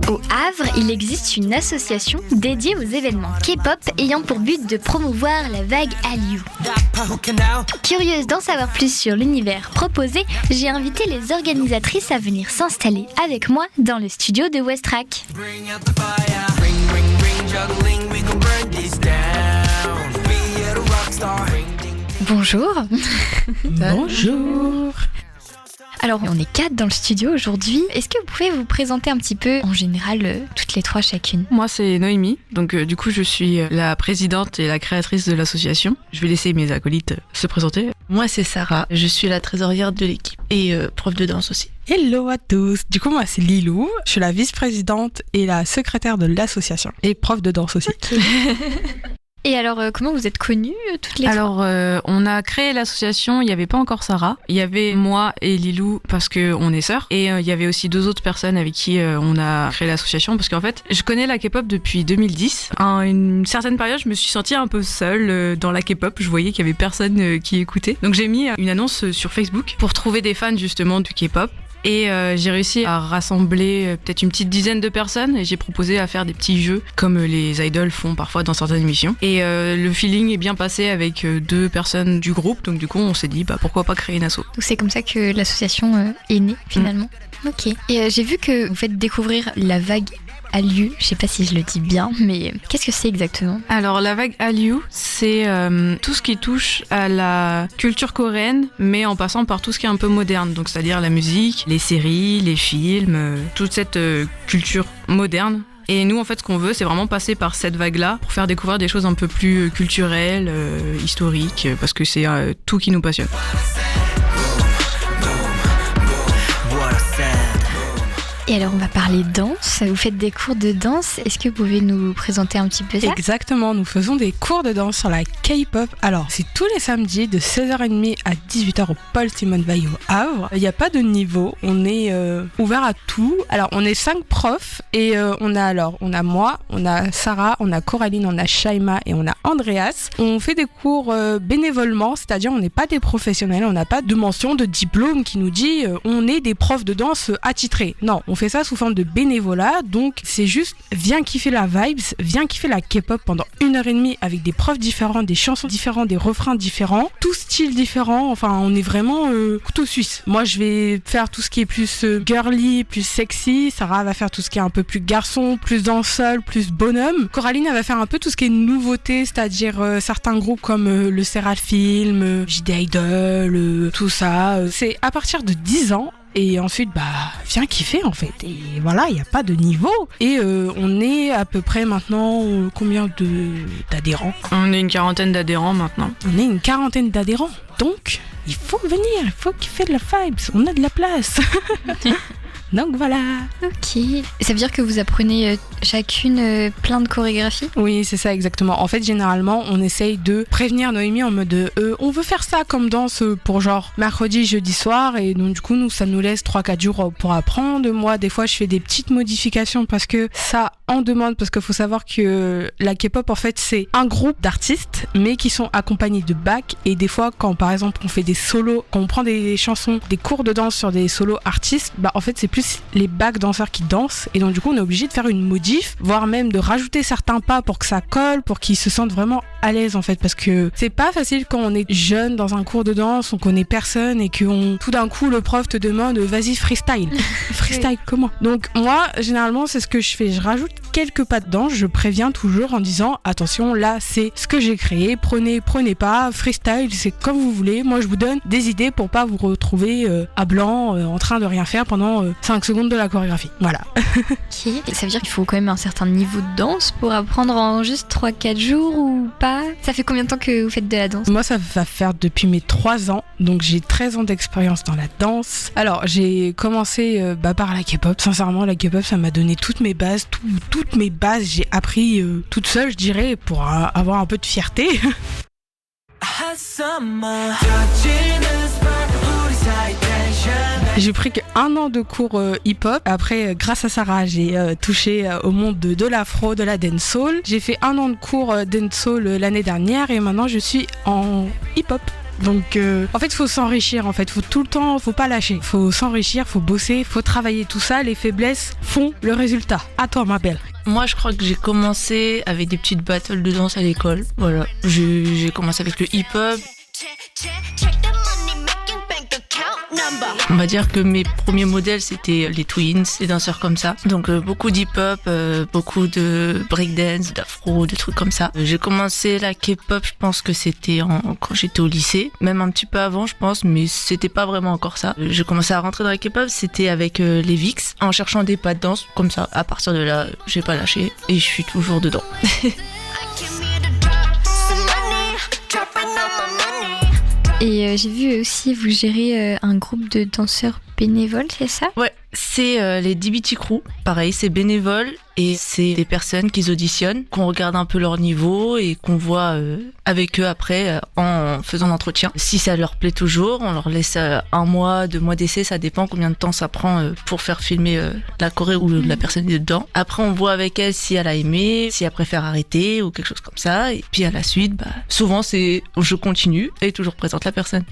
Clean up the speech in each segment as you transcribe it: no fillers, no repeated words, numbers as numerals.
Au Havre, il existe une association dédiée aux événements K-pop ayant pour but de promouvoir la vague Hallyu. Curieuse d'en savoir plus sur l'univers proposé, j'ai invité les organisatrices à venir s'installer avec moi dans le studio de Westrack. Bonjour. Bonjour. Alors, on est 4 dans le studio aujourd'hui. Est-ce que vous pouvez vous présenter un petit peu, en général, toutes les 3 chacune ? Moi, c'est Noémie. Donc, du coup, je suis la présidente et la créatrice de l'association. Je vais laisser mes acolytes se présenter. Moi, c'est Sarah. Je suis la trésorière de l'équipe et prof de danse aussi. Hello à tous. Du coup, moi, c'est Lilou. Je suis la vice-présidente et la secrétaire de l'association. Et prof de danse aussi. Okay. Et alors, comment vous êtes connues toutes les 3 ? Alors, on a créé l'association, il n'y avait pas encore Sarah. Il y avait moi et Lilou parce qu'on est sœurs. Et il y avait aussi 2 autres personnes avec qui on a créé l'association. Parce qu'en fait, je connais la K-pop depuis 2010. À une certaine période, je me suis sentie un peu seule dans la K-pop. Je voyais qu'il y avait personne qui écoutait. Donc j'ai mis une annonce sur Facebook pour trouver des fans justement du K-pop. Et j'ai réussi à rassembler peut-être une petite dizaine de personnes et j'ai proposé à faire des petits jeux comme les idols font parfois dans certaines émissions. Et le feeling est bien passé avec 2 personnes du groupe, donc du coup on s'est dit pourquoi pas créer une asso. Donc c'est comme ça que l'association est née finalement. Ok. Et j'ai vu que vous faites découvrir la vague Hallyu, je sais pas si je le dis bien, mais qu'est-ce que c'est exactement ? Alors la vague Hallyu, c'est tout ce qui touche à la culture coréenne, mais en passant par tout ce qui est un peu moderne, donc c'est-à-dire la musique, les séries, les films, toute cette culture moderne. Et nous, en fait, ce qu'on veut, c'est vraiment passer par cette vague-là pour faire découvrir des choses un peu plus culturelles, historiques, parce que c'est tout qui nous passionne. Et alors, on va parler danse. Vous faites des cours de danse. Est-ce que vous pouvez nous présenter un petit peu ça ? Exactement, nous faisons des cours de danse sur la K-pop. Alors, c'est tous les samedis de 16h30 à 18h au Paul Simon Veil au Havre. Il n'y a pas de niveau, on est ouvert à tout. Alors, on est 5 profs et on a moi, on a Sarah, on a Coraline, on a Shaima et on a Andreas. On fait des cours bénévolement, c'est-à-dire on n'est pas des professionnels, on n'a pas de mention, de diplôme qui nous dit on est des profs de danse attitrés. Non, on fait ça sous forme de bénévolat, donc c'est juste viens kiffer la vibes, viens kiffer la K-pop pendant 1h30 avec des profs différents, des chansons différentes, des refrains différents, tout style différent, enfin on est vraiment couteau suisse. Moi je vais faire tout ce qui est plus girly, plus sexy, Sarah va faire tout ce qui est un peu plus garçon, plus dancehall, plus bonhomme. Coraline elle va faire un peu tout ce qui est nouveauté, c'est-à-dire certains groupes comme le Seraphim, JD Idol, tout ça. C'est à partir de 10 ans. Et ensuite, viens kiffer en fait. Et voilà, il n'y a pas de niveau. Et on est à peu près maintenant, combien d'adhérents ? On est une quarantaine d'adhérents maintenant. On est une quarantaine d'adhérents. Donc, il faut venir, il faut kiffer de la vibes. On a de la place. Donc voilà. Ok. Ça veut dire que vous apprenez chacune plein de chorégraphies ? Oui, c'est ça exactement. En fait, généralement, on essaye de prévenir Noémie en mode on veut faire ça comme danse pour genre mercredi, jeudi soir. Et donc du coup, nous, ça nous laisse 3-4 jours pour apprendre. Moi, des fois, je fais des petites modifications parce que ça en demande. Parce qu'il faut savoir que la K-pop, en fait, c'est un groupe d'artistes, mais qui sont accompagnés de back. Et des fois, quand par exemple, on fait des solos, quand on prend des chansons, des cours de danse sur des solos artistes, en fait, c'est plus les back danseurs qui dansent et donc du coup on est obligé de faire une modif, voire même de rajouter certains pas pour que ça colle, pour qu'ils se sentent vraiment à l'aise en fait, parce que c'est pas facile quand on est jeune dans un cours de danse, on connaît personne et que tout d'un coup le prof te demande vas-y freestyle. Freestyle comment ? Donc moi généralement c'est ce que je fais, je rajoute quelques pas de danse, je préviens toujours en disant attention là c'est ce que j'ai créé, prenez pas, freestyle c'est comme vous voulez, moi je vous donne des idées pour pas vous retrouver à blanc en train de rien faire pendant 5 secondes de la chorégraphie. Voilà. Ok. Ça veut dire qu'il faut quand même un certain niveau de danse pour apprendre en juste 3-4 jours ou pas ? Ça fait combien de temps que vous faites de la danse ? Moi, ça va faire depuis mes 3 ans, donc j'ai 13 ans d'expérience dans la danse. Alors, j'ai commencé par la K-pop. Sincèrement, la K-pop, ça m'a donné toutes mes bases. Toutes mes bases, j'ai appris toute seule, je dirais, pour avoir un peu de fierté. J'ai pris qu'un an de cours hip-hop. Après, grâce à Sarah, j'ai touché au monde de l'afro, de la dancehall. J'ai fait un an de cours dancehall l'année dernière et maintenant je suis en hip-hop. Donc en fait, faut s'enrichir. En fait, faut tout le temps, faut pas lâcher. Faut s'enrichir, faut bosser, faut travailler tout ça. Les faiblesses font le résultat. À toi, ma belle. Moi, je crois que j'ai commencé avec des petites battles de danse à l'école. Voilà. J'ai commencé avec le hip-hop. On va dire que mes premiers modèles, c'était les Twins, les danseurs comme ça. Donc beaucoup d'hip-hop, beaucoup de breakdance, d'afro, de trucs comme ça. J'ai commencé la K-pop, je pense que c'était quand j'étais au lycée, même un petit peu avant, je pense, mais c'était pas vraiment encore ça. J'ai commencé à rentrer dans la K-pop, c'était avec les VIX, en cherchant des pas de danse, comme ça. À partir de là, j'ai pas lâché et je suis toujours dedans. Et j'ai vu aussi vous gérez un groupe de danseurs bénévoles, c'est ça ? Ouais, c'est les DBT Crew. Pareil, c'est bénévole et c'est des personnes qui auditionnent, qu'on regarde un peu leur niveau et qu'on voit avec eux après en faisant l'entretien. Si ça leur plaît toujours, on leur laisse 1 mois, 2 mois d'essai, ça dépend combien de temps ça prend pour faire filmer la choré ou la personne est dedans. Après, on voit avec elle si elle a aimé, si elle préfère arrêter ou quelque chose comme ça. Et puis à la suite, souvent c'est je continue et toujours présente la personne.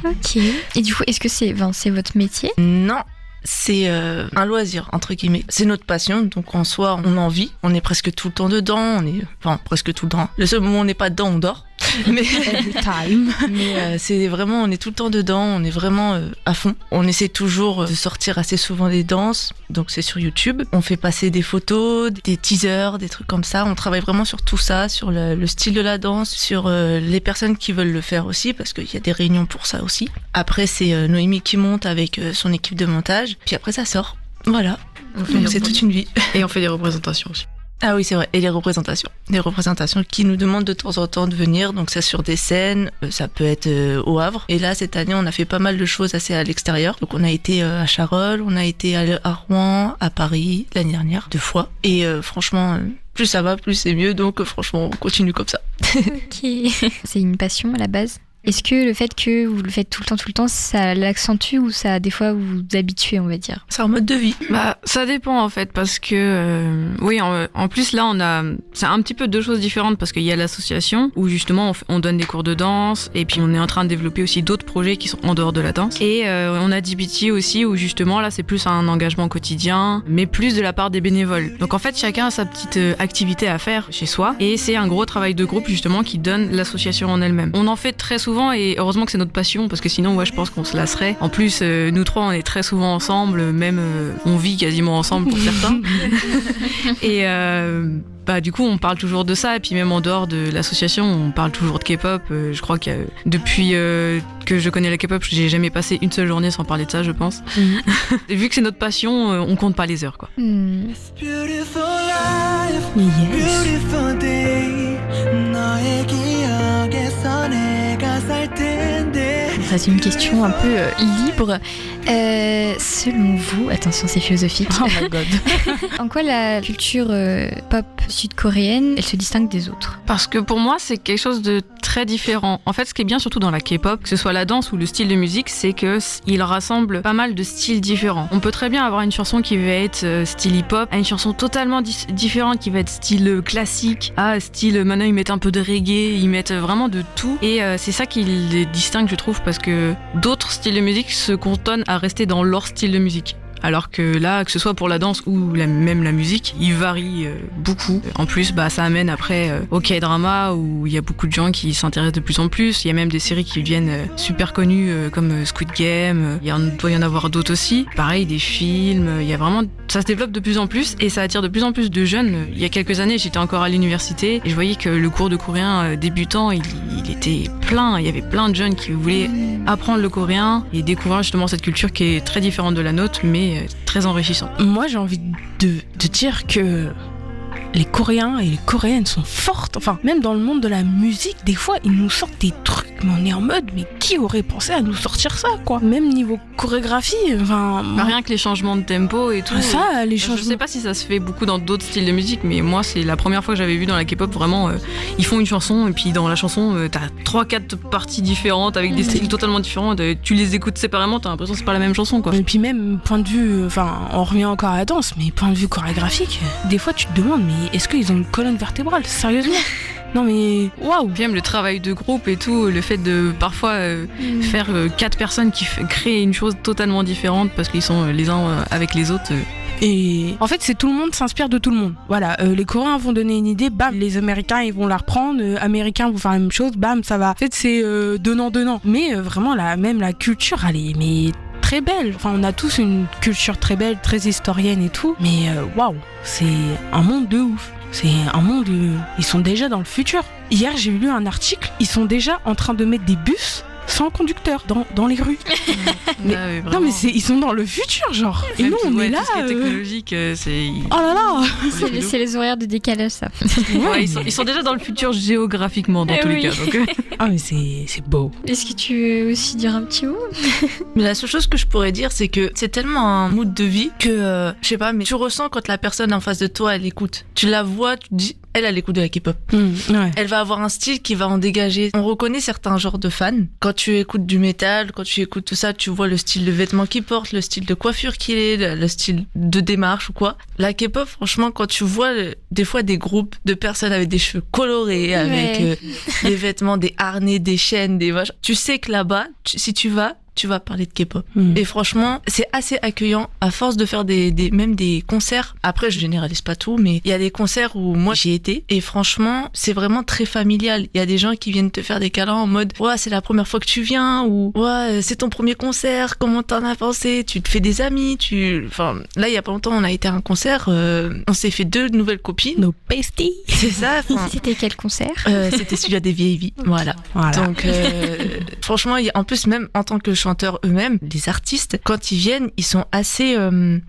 Ok. Et du coup, est-ce que c'est votre métier ? Non. C'est un loisir, entre guillemets. C'est notre passion, donc en soi, on en vit. On est presque tout le temps dedans. Presque tout le temps. Le seul moment où on n'est pas dedans, on dort. Mais c'est vraiment, on est tout le temps dedans. On est vraiment à fond. On essaie toujours de sortir assez souvent des danses. Donc c'est sur YouTube. On fait passer des photos, des teasers, des trucs comme ça. On travaille vraiment sur tout ça, sur le style de la danse, sur les personnes qui veulent le faire aussi, parce qu'il y a des réunions pour ça aussi. Après, c'est Noémie qui monte avec son équipe de montage. Puis après, ça sort. Voilà. Donc c'est toute une vie. Et on fait des représentations aussi. Ah oui, c'est vrai. Et les représentations. Des représentations qui nous demandent de temps en temps de venir. Donc ça sur des scènes, ça peut être au Havre. Et là, cette année, on a fait pas mal de choses assez à l'extérieur. Donc on a été à Charolles, on a été à Rouen, à Paris, l'année dernière, 2 fois. Et franchement, plus ça va, plus c'est mieux. Donc franchement, on continue comme ça. Ok. C'est une passion à la base ? Est-ce que le fait que vous le faites tout le temps, ça l'accentue ou ça, des fois, vous vous habituez, on va dire ? C'est un mode de vie. Ça dépend en fait, parce que oui, en plus là, c'est un petit peu 2 choses différentes, parce qu'il y a l'association où justement on donne des cours de danse, et puis on est en train de développer aussi d'autres projets qui sont en dehors de la danse. Et on a DBT aussi où justement là, c'est plus un engagement quotidien, mais plus de la part des bénévoles. Donc en fait, chacun a sa petite activité à faire chez soi, et c'est un gros travail de groupe justement qui donne l'association en elle-même. On en fait très souvent. Et heureusement que c'est notre passion, parce que sinon je pense qu'on se lasserait. En plus nous 3 on est très souvent ensemble, même on vit quasiment ensemble pour certains. Et du coup on parle toujours de ça, et puis même en dehors de l'association on parle toujours de K-pop. Je crois que depuis que je connais la K-pop, j'ai jamais passé une seule journée sans parler de ça, je pense. Et vu que c'est notre passion, on compte pas les heures, quoi. Yes. Ça, c'est une question un peu libre. Selon vous, attention, c'est philosophique. Oh my god. En quoi la culture pop sud-coréenne, elle se distingue des autres ? Parce que pour moi, c'est quelque chose de très différent. En fait, ce qui est bien surtout dans la K-pop, que ce soit la danse ou le style de musique, c'est qu'il rassemble pas mal de styles différents. On peut très bien avoir une chanson qui va être style hip-hop, à une chanson totalement différente qui va être style classique, à style maintenant ils mettent un peu de reggae, ils mettent vraiment de tout. Et c'est ça qui les distingue, je trouve, parce que d'autres styles de musique se cantonnent à rester dans leur style de musique. Alors que là, que ce soit pour la danse ou même la musique, il varie beaucoup. En plus, ça amène après au K-drama où il y a beaucoup de gens qui s'intéressent de plus en plus. Il y a même des séries qui deviennent super connues comme Squid Game. Il doit y en avoir d'autres aussi. Pareil, des films. Il y a vraiment, ça se développe de plus en plus et ça attire de plus en plus de jeunes. Il y a quelques années, j'étais encore à l'université et je voyais que le cours de coréen débutant, il était plein. Il y avait plein de jeunes qui voulaient apprendre le coréen et découvrir justement cette culture qui est très différente de la nôtre, mais très enrichissant. Moi, j'ai envie de dire que les Coréens et les Coréennes sont fortes. Enfin, même dans le monde de la musique, des fois, ils nous sortent des trucs, mais on est en mode, mais qui aurait pensé à nous sortir ça, quoi ? Même niveau chorégraphie, rien que les changements de tempo et tout. Ça, les changements... Je sais pas si ça se fait beaucoup dans d'autres styles de musique, mais moi, c'est la première fois que j'avais vu dans la K-pop, vraiment, ils font une chanson, et puis dans la chanson, t'as 3-4 parties différentes, avec des styles totalement différents. Tu les écoutes séparément, t'as l'impression que c'est pas la même chanson, quoi. Et puis même, point de vue, on revient encore à la danse, mais point de vue chorégraphique, des fois, tu te demandes, mais est-ce qu'ils ont une colonne vertébrale ? Sérieusement ? Non mais waouh. Puis même le travail de groupe et tout, le fait de parfois faire 4 personnes qui créent une chose totalement différente parce qu'ils sont les uns avec les autres. Et en fait, c'est tout le monde s'inspire de tout le monde. Voilà, les Coréens vont donner une idée, bam, les Américains ils vont la reprendre, Américains vont faire la même chose, bam, ça va. En fait, c'est donnant. Mais vraiment, même la culture, elle est mais très belle. Enfin, on a tous une culture très belle, très historienne et tout. Mais waouh, c'est un monde de ouf. C'est un monde, ils sont déjà dans le futur. Hier, j'ai lu un article, ils sont déjà en train de mettre des bus sans conducteur dans les rues. Mais, non mais ils sont dans le futur genre. Et nous on est là. Tout ce qui est technologique, c'est. Oh là là. C'est les horaires de décalage ça. Ouais, ils sont déjà dans le futur géographiquement dans tous les cas. Donc. Ah mais c'est beau. Est-ce que tu veux aussi dire un petit mot? Mais la seule chose que je pourrais dire, c'est que c'est tellement un mood de vie que je sais pas, mais tu ressens quand la personne en face de toi elle écoute. Tu la vois, tu te dis. Elle écoute de la K-pop. Ouais. Elle va avoir un style qui va en dégager. On reconnaît certains genres de fans. Quand tu écoutes du métal, quand tu écoutes tout ça, tu vois le style de vêtements qu'il porte, le style de coiffure qu'il est, le style de démarche ou quoi. La K-pop, franchement, quand tu vois des fois des groupes de personnes avec des cheveux colorés, avec des vêtements, des harnais, des chaînes, des vaches, tu sais que là-bas, si tu vas parler de K-pop. Et franchement, c'est assez accueillant à force de faire même des concerts. Après, je généralise pas tout, mais il y a des concerts où moi j'y étais et franchement, c'est vraiment très familial. Il y a des gens qui viennent te faire des câlins en mode ouais, c'est la première fois que tu viens ou ouais, c'est ton premier concert, comment t'en as pensé? Tu te fais des amis, enfin là il y a pas longtemps, on a été à un concert, on s'est fait 2 nouvelles copines. Nos besties. C'est ça. C'était quel concert? C'était celui à des vieilles vies. Voilà. Donc franchement, en plus même en tant que chanteurs eux-mêmes, les artistes, quand ils viennent, ils sont assez,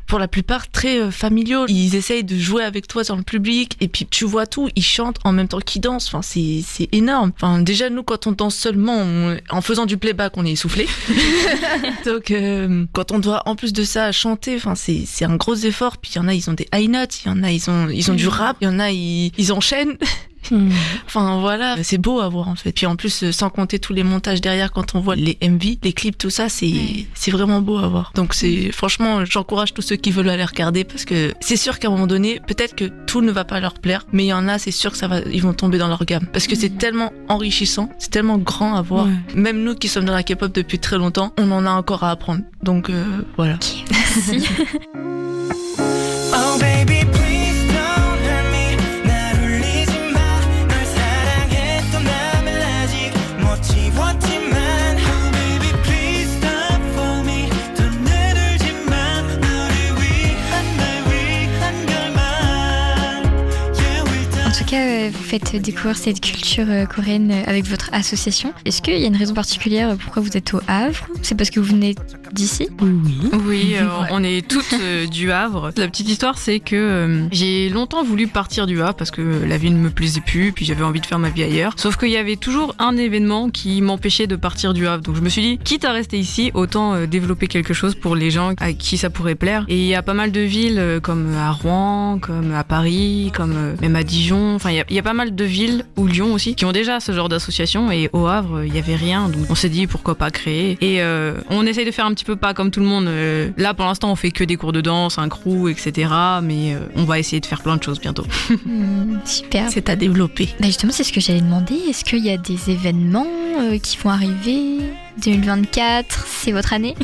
pour la plupart, très familiaux. Ils essayent de jouer avec toi dans le public, et puis tu vois tout, ils chantent en même temps qu'ils dansent. Enfin, c'est énorme. Enfin, déjà, nous, quand on danse seulement, en faisant du playback, on est essoufflé. Donc, quand on doit, en plus de ça, chanter, enfin, c'est un gros effort. Puis il y en a, ils ont des high notes, il y en a, ils ont du rap, il y en a, ils enchaînent. Enfin voilà, c'est beau à voir en fait. Puis en plus, sans compter tous les montages derrière, quand on voit les MV, les clips, tout ça, c'est vraiment beau à voir. Donc franchement, j'encourage tous ceux qui veulent aller regarder parce que c'est sûr qu'à un moment donné, peut-être que tout ne va pas leur plaire, mais il y en a, c'est sûr que ils vont tomber dans leur gamme parce que c'est tellement enrichissant, c'est tellement grand à voir. Même nous qui sommes dans la K-pop depuis très longtemps, on en a encore à apprendre. Donc voilà. Okay, merci. Oh baby. En tout cas, vous faites découvrir cette culture coréenne avec votre association. Est-ce qu'il y a une raison particulière pourquoi vous êtes au Havre? C'est parce que vous venez d'ici? Oui, on est toutes du Havre. La petite histoire, c'est que j'ai longtemps voulu partir du Havre parce que la ville ne me plaisait plus, puis j'avais envie de faire ma vie ailleurs. Sauf qu'il y avait toujours un événement qui m'empêchait de partir du Havre. Donc je me suis dit, quitte à rester ici, autant développer quelque chose pour les gens à qui ça pourrait plaire. Et il y a pas mal de villes comme à Rouen, comme à Paris, comme même à Dijon. Enfin, il y a pas mal de villes, ou Lyon aussi, qui ont déjà ce genre d'association. Et au Havre, il y avait rien. Donc on s'est dit, pourquoi pas créer. Et on essaye de faire un petit peu pas comme tout le monde. Là, pour l'instant, on fait que des cours de danse, un crew, etc. Mais on va essayer de faire plein de choses bientôt. Super. C'est à développer. Bah justement, c'est ce que j'allais demander. Est-ce qu'il y a des événements qui vont arriver? 2024, c'est votre année?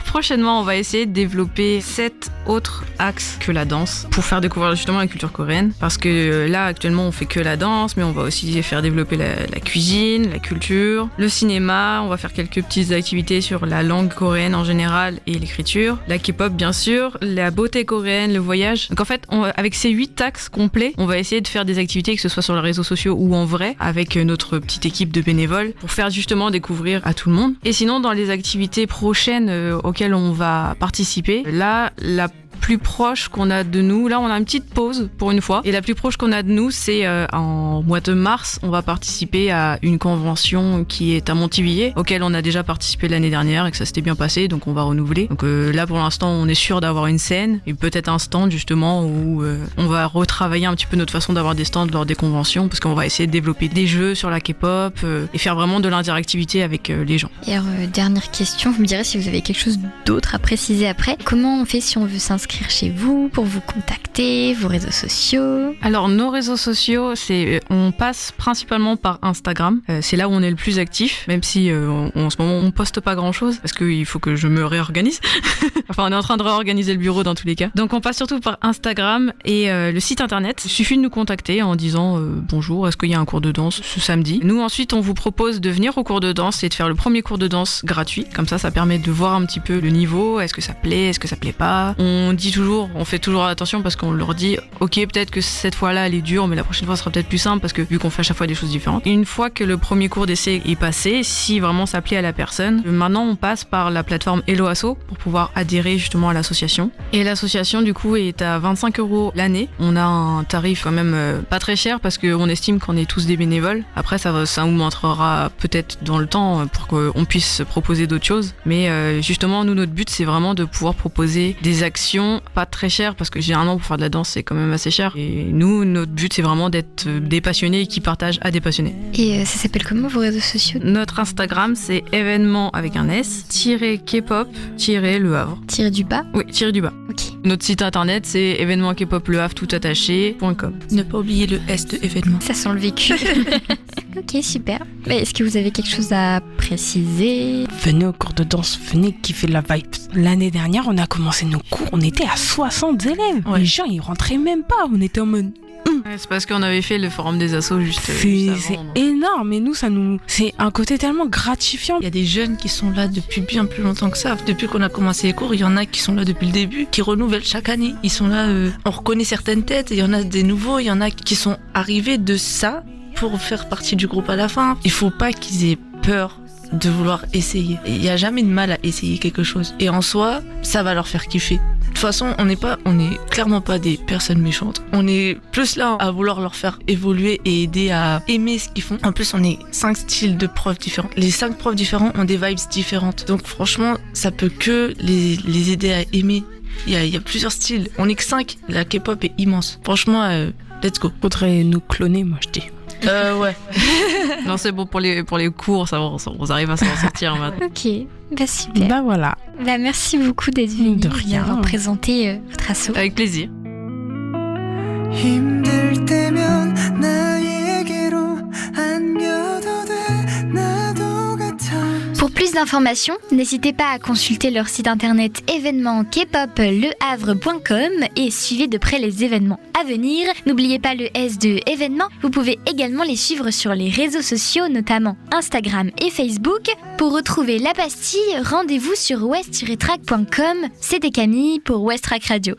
Prochainement, on va essayer de développer 7 autres axes que la danse pour faire découvrir justement la culture coréenne. Parce que là, actuellement, on fait que la danse, mais on va aussi faire développer la cuisine, la culture, le cinéma. On va faire quelques petites activités sur la langue coréenne en général et l'écriture. La K-pop, bien sûr, la beauté coréenne, le voyage. Donc en fait, avec ces 8 axes complets, on va essayer de faire des activités, que ce soit sur les réseaux sociaux ou en vrai, avec notre petite équipe de bénévoles, pour faire justement découvrir à tout le monde. Et sinon, dans les activités prochaines auxquelles on va participer, là, la plus proche qu'on a de nous, là on a une petite pause pour une fois, et la plus proche qu'on a de nous, c'est en mois de mars, on va participer à une convention qui est à Montivilliers, auquel on a déjà participé l'année dernière et que ça s'était bien passé, donc on va renouveler. Donc là pour l'instant on est sûr d'avoir une scène et peut-être un stand justement où on va retravailler un petit peu notre façon d'avoir des stands lors des conventions, parce qu'on va essayer de développer des jeux sur la K-pop et faire vraiment de l'interactivité avec les gens. Et alors dernière question, vous me direz si vous avez quelque chose d'autre à préciser après. Comment on fait si on veut s'inscrire s'inscrire chez vous, pour vous contacter, vos réseaux sociaux? Alors nos réseaux sociaux, on passe principalement par Instagram. C'est là où on est le plus actif, même si en ce moment on poste pas grand chose parce qu'il faut que je me réorganise. Enfin, on est en train de réorganiser le bureau dans tous les cas. Donc on passe surtout par Instagram et le site internet. Il suffit de nous contacter en disant bonjour, est-ce qu'il y a un cours de danse ce samedi? Nous ensuite on vous propose de venir au cours de danse et de faire le premier cours de danse gratuit. Comme ça permet de voir un petit peu le niveau, est-ce que ça plaît, est-ce que ça plaît pas. On fait toujours attention parce qu'on leur dit ok, peut-être que cette fois-là elle est dure, mais la prochaine fois sera peut-être plus simple parce que vu qu'on fait à chaque fois des choses différentes. Une fois que le premier cours d'essai est passé, si vraiment ça plaît à la personne, maintenant on passe par la plateforme Hello Asso pour pouvoir adhérer justement à l'association. Et l'association du coup est à 25 € l'année. On a un tarif quand même pas très cher parce qu'on estime qu'on est tous des bénévoles. Après ça augmentera peut-être dans le temps pour qu'on puisse proposer d'autres choses. Mais justement nous notre but c'est vraiment de pouvoir proposer des actions pas très chères parce que généralement pour faire de la danse c'est quand même assez cher. Et nous notre but c'est vraiment d'être des passionnés qui partagent à des passionnés. Et ça s'appelle comment vos réseaux sociaux? Notre Instagram c'est événement avec un S K-pop Le Havre. Tiré du bas? Oui, tiré du bas. Ok. Notre site internet c'est événement K-pop Le Havre tout attaché.com. Ne pas oublier le S de événement. Ça sent le vécu. Ok, super. Mais est-ce que vous avez quelque chose à préciser? Venez au cours de danse, venez kiffer la vibe. L'année dernière, on a commencé nos cours, on était à 60 élèves. Ouais. Les gens, ils rentraient même pas, on était en mode... Ouais, c'est parce qu'on avait fait le forum des assos juste C'est avant. Donc. énorme, et nous, c'est un côté tellement gratifiant. Il y a des jeunes qui sont là depuis bien plus longtemps que ça. Depuis qu'on a commencé les cours, il y en a qui sont là depuis le début, qui renouvellent chaque année. Ils sont là, on reconnaît certaines têtes, il y en a des nouveaux, il y en a qui sont arrivés de ça pour faire partie du groupe à la fin. Il faut pas qu'ils aient peur de vouloir essayer. Il n'y a jamais de mal à essayer quelque chose. Et en soi, ça va leur faire kiffer. De toute façon, on est clairement pas des personnes méchantes. On est plus là à vouloir leur faire évoluer et aider à aimer ce qu'ils font. En plus, on est 5 styles de profs différents. Les 5 profs différents ont des vibes différentes. Donc franchement, ça peut que les aider à aimer. Il y a plusieurs styles. On est que 5. La K-pop est immense. Franchement, let's go. Faudrait nous cloner, moi je dis. Ouais. Non, c'est bon pour les cours, ça on arrive à s'en sortir maintenant. Ok, bah super. Bah voilà. Bah merci beaucoup d'être venu De rien. d'avoir présenté votre asso. Avec plaisir. 힘들 때면 나에게로 안겨도 돼 나도 같아. Pour plus d'informations, n'hésitez pas à consulter leur site internet événement kpoplehavre.com et suivez de près les événements à venir. N'oubliez pas le S de événement. Vous pouvez également les suivre sur les réseaux sociaux, notamment Instagram et Facebook. Pour retrouver la pastille, rendez-vous sur west-track.com. C'était Camille pour West Track Radio.